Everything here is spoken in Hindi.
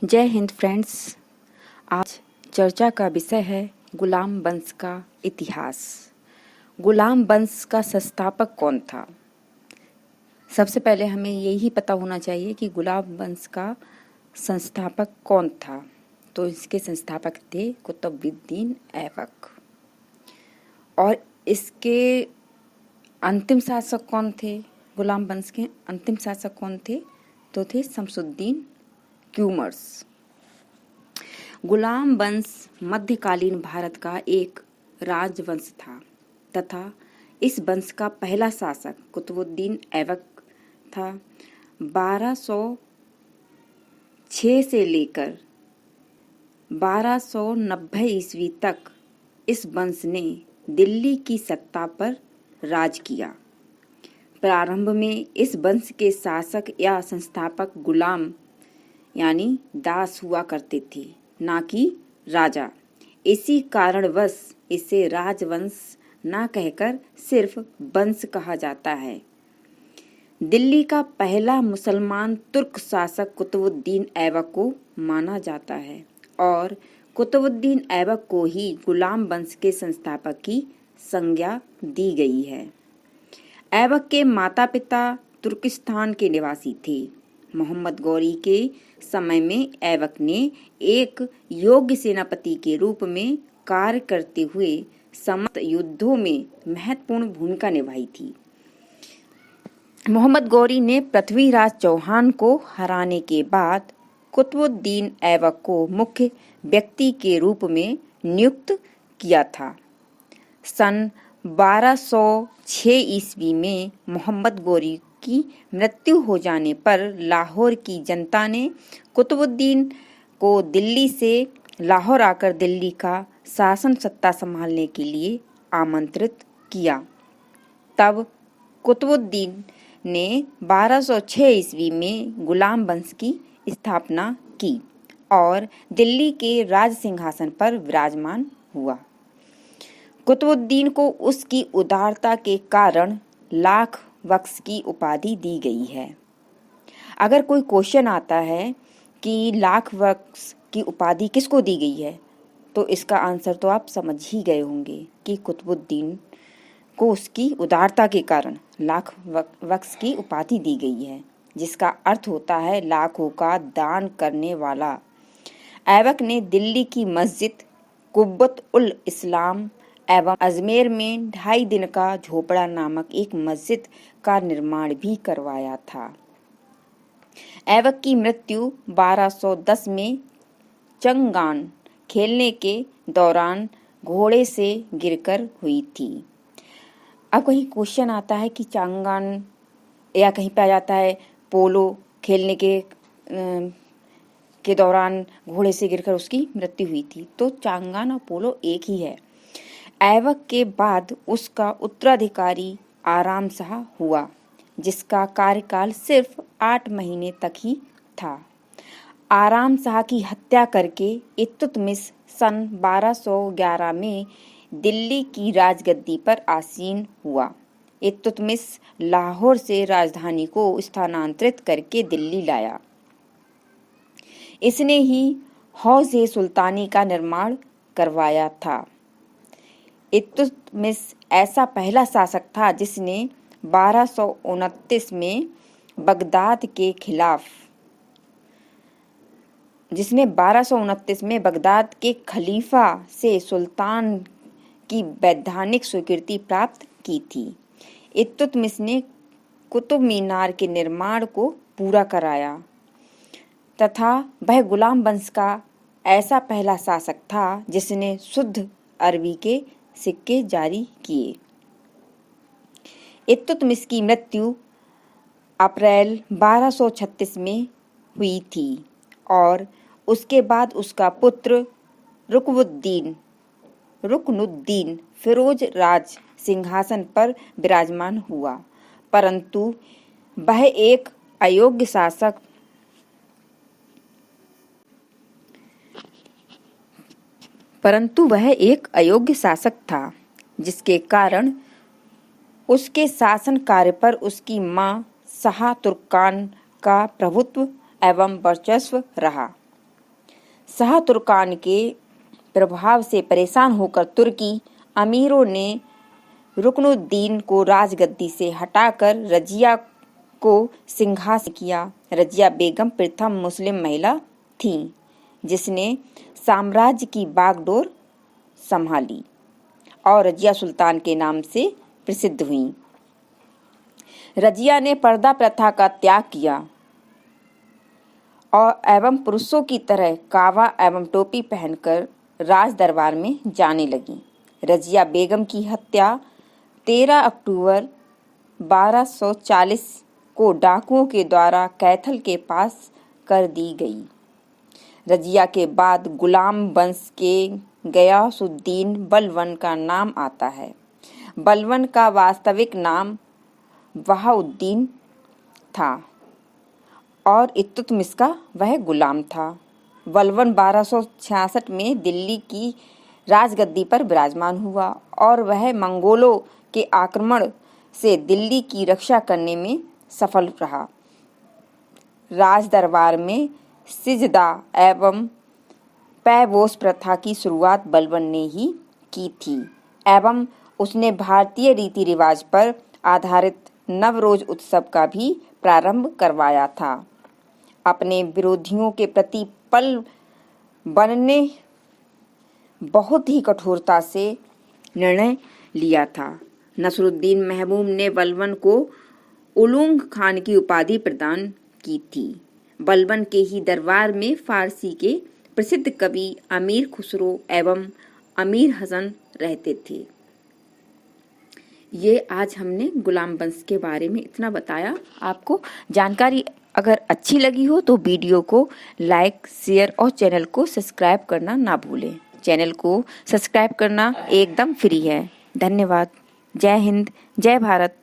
जय हिंद फ्रेंड्स। आज चर्चा का विषय है गुलाम वंश का इतिहास। गुलाम वंश का संस्थापक कौन था? सबसे पहले हमें यही पता होना चाहिए कि गुलाम वंश का संस्थापक कौन था। तो इसके संस्थापक थे कुतुबुद्दीन ऐबक। और इसके अंतिम शासक कौन थे? गुलाम वंश के अंतिम शासक कौन थे? तो थे शमसुद्दीन क्यूमर्स। गुलाम वंश मध्यकालीन भारत का एक राजवंश था तथा इस वंश का पहला शासक कुतुबुद्दीन ऐबक था। 1206 से लेकर 1290 ईस्वी तक इस वंश ने दिल्ली की सत्ता पर राज किया। प्रारंभ में इस वंश के शासक या संस्थापक गुलाम यानी दास हुआ करते थे, ना कि राजा। इसी कारणवश इसे राजवंश ना कहकर सिर्फ वंश कहा जाता है। दिल्ली का पहला मुसलमान तुर्क शासक कुतुबुद्दीन ऐबक को माना जाता है और कुतुबुद्दीन ऐबक को ही गुलाम वंश के संस्थापक की संज्ञा दी गई है। ऐबक के माता पिता तुर्किस्तान के निवासी थे। मोहम्मद गौरी के समय में ऐबक ने एक योग्य सेनापति के रूप में कार्य करते हुए समस्त युद्धों में महत्वपूर्ण भूमिका निभाई थी। मोहम्मद गौरी ने पृथ्वीराज चौहान को हराने के बाद कुतुबुद्दीन ऐबक को मुख्य व्यक्ति के रूप में नियुक्त किया था। सन 1206 ईस्वी में मोहम्मद गौरी की मृत्यु हो जाने पर लाहौर की जनता ने कुतुबुद्दीन को दिल्ली से लाहौर आकर दिल्ली का शासन सत्ता संभालने के लिए आमंत्रित किया। तब कुतुबुद्दीन ने 1206 ईस्वी में गुलाम वंश की स्थापना की और दिल्ली के राज सिंहासन पर विराजमान हुआ। कुतुबुद्दीन को उसकी उदारता के कारण लाख बख्श की उपाधि दी गई है। अगर कोई क्वेश्चन आता है कि लाख बख्श की उपाधि किसको दी गई है, तो इसका आंसर तो आप समझ ही गए होंगे कि कुतुबुद्दीन को उसकी उदारता के कारण लाख बख्श की उपाधि दी गई है, जिसका अर्थ होता है लाखों का दान करने वाला। ऐबक ने दिल्ली की मस्जिद कुब्बत उल इस्लाम एवं अजमेर में 2.5 दिन का झोपड़ा नामक एक मस्जिद का निर्माण भी करवाया था। ऐबक की मृत्यु 1210 में चंगान खेलने के दौरान घोड़े से गिरकर हुई थी। अब कहीं क्वेश्चन आता है कि चांगान या कहीं पे आ जाता है पोलो खेलने के दौरान घोड़े से गिरकर उसकी मृत्यु हुई थी, तो चांगान और पोलो एक ही है। ऐबक के बाद उसका उत्तराधिकारी आराम शाह हुआ, जिसका कार्यकाल सिर्फ 8 महीने तक ही था। आराम शाह की हत्या करके इल्तुतमिश सन 1211 में दिल्ली की राजगद्दी पर आसीन हुआ। इल्तुतमिश लाहौर से राजधानी को स्थानांतरित करके दिल्ली लाया। इसने ही हौज़-ए-सुल्तानी का निर्माण करवाया था। इल्तुतमिश ऐसा पहला शासक था जिसने 1229 में बगदाद के खलीफा से सुल्तान की वैधानिक स्वीकृति प्राप्त की थी। इल्तुतमिश ने कुतुब मीनार के निर्माण को पूरा कराया तथा वह गुलाम वंश का ऐसा पहला शासक था जिसने शुद्ध अरबी के सिक्के जारी किए। इल्तुतमिश की मृत्यु अप्रैल 1236 में हुई थी और उसके बाद उसका पुत्र रुकनुद्दीन फिरोज राज सिंहासन पर विराजमान हुआ, परंतु वह एक अयोग्य शासक था, जिसके कारण उसके शासन कार्य पर उसकी मां शाह तुर्कान का प्रभुत्व एवं वर्चस्व रहा। शाह तुर्कान के प्रभाव से परेशान होकर तुर्की अमीरों ने रुकनुद्दीन को राजगद्दी से हटाकर रजिया को सिंहासन किया। रजिया बेगम प्रथम मुस्लिम महिला थीं जिसने साम्राज्य की बागडोर संभाली और रजिया सुल्तान के नाम से प्रसिद्ध हुईं। रजिया ने पर्दा प्रथा का त्याग किया और एवं पुरुषों की तरह कावा एवं टोपी पहनकर राज दरबार में जाने लगी। रजिया बेगम की हत्या 13 अक्टूबर 1240 को डाकुओं के द्वारा कैथल के पास कर दी गई। रजिया के बाद गुलाम वंश के गयासुद्दीन बलबन का नाम आता है। बलबन का वास्तविक नाम बहाउद्दीन था और इल्तुतमिश का वह गुलाम था। बलबन 1266 में दिल्ली की राजगद्दी पर विराजमान हुआ और वह मंगोलों के आक्रमण से दिल्ली की रक्षा करने में सफल रहा। राज दरबार में सिजदा एवं पैबोस प्रथा की शुरुआत बलबन ने ही की थी एवं उसने भारतीय रीति रिवाज पर आधारित नवरोज उत्सव का भी प्रारंभ करवाया था। अपने विरोधियों के प्रति बलबन ने बहुत ही कठोरता से निर्णय लिया था। नसरुद्दीन महमूद ने बलबन को उलुग खान की उपाधि प्रदान की थी। बलबन के ही दरबार में फारसी के प्रसिद्ध कवि अमीर खुसरो एवं अमीर हसन रहते थे। ये आज हमने गुलाम वंश के बारे में इतना बताया। आपको जानकारी अगर अच्छी लगी हो तो वीडियो को लाइक, शेयर और चैनल को सब्सक्राइब करना ना भूलें। चैनल को सब्सक्राइब करना एकदम फ्री है। धन्यवाद। जय हिंद, जय भारत।